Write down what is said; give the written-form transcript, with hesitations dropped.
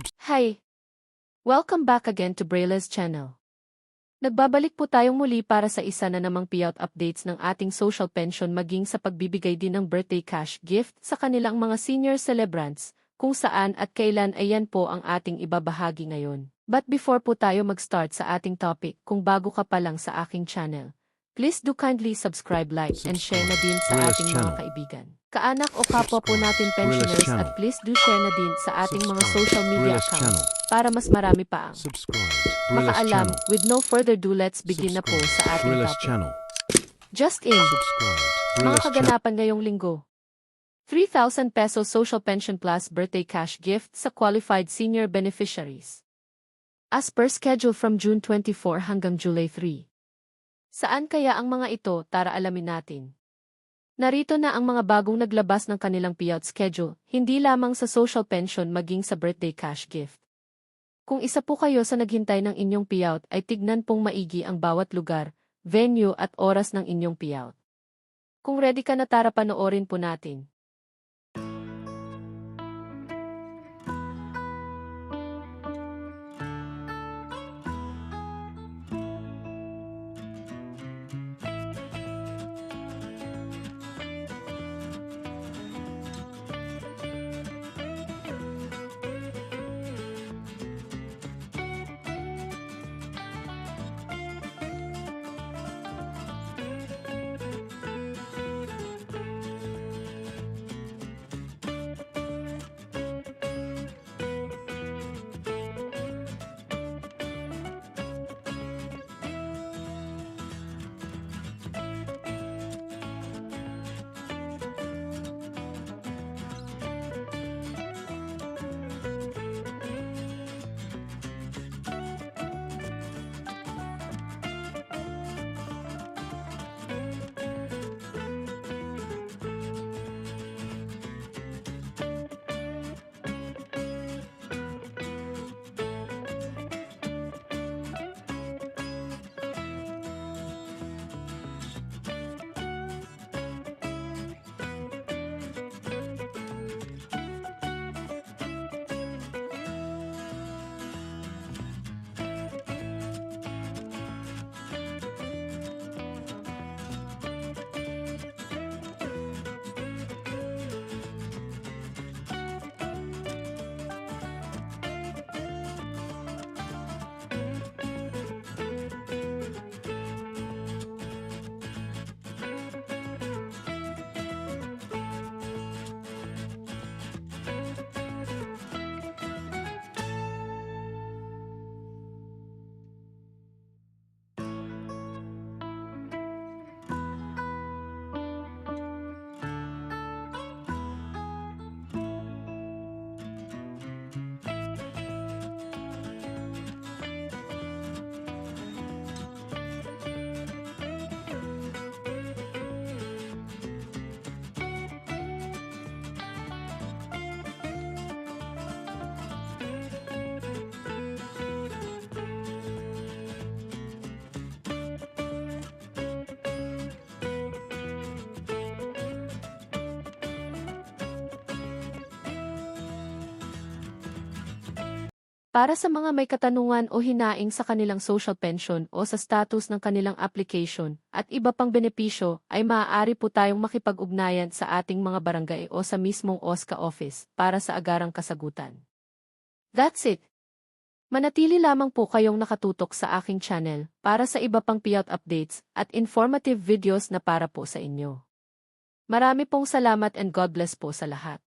Hi! Welcome back again to Braile's channel. Nagbabalik po tayong muli para sa isa na namang payout updates ng ating social pension maging sa pagbibigay din ng birthday cash gift sa kanilang mga senior celebrants, kung saan at kailan ay yan po ang ating ibabahagi ngayon. But before po tayo mag-start sa ating topic, kung bago ka pa lang sa aking channel, please do kindly subscribe, like, and share na din sa Braile's ating channel. mga kaibigan. Kaanak o kapwa po natin pensioners channel. at please do share na din sa ating mga social media Braile's accounts channel. para mas marami pa ang Subscribe. Braile's makaalam. channel. With no further ado, let's begin na po sa ating Braile's topic. channel. Just in, Subscribe. mga Braile's channel. kaganapan ngayong linggo. 3,000 pesos Social Pension Plus birthday cash gift sa qualified senior beneficiaries. As per schedule from June 24 hanggang July 3. Saan kaya ang mga ito? Tara alamin natin. Narito na ang mga bagong naglabas ng kanilang payout schedule, hindi lamang sa social pension maging sa birthday cash gift. Kung isa po kayo sa naghintay ng inyong payout ay tignan pong maigi ang bawat lugar, venue at oras ng inyong payout. Kung ready ka na, tara panoorin po natin. Para sa mga may katanungan o hinaing sa kanilang social pension o sa status ng kanilang application at iba pang benepisyo, ay maaari po tayong makipag-ugnayan sa ating mga barangay o sa mismong OSCA office para sa agarang kasagutan. That's it! Manatili lamang po kayong nakatutok sa aking channel para sa iba pang payout updates at informative videos na para po sa inyo. Marami pong salamat and God bless po sa lahat.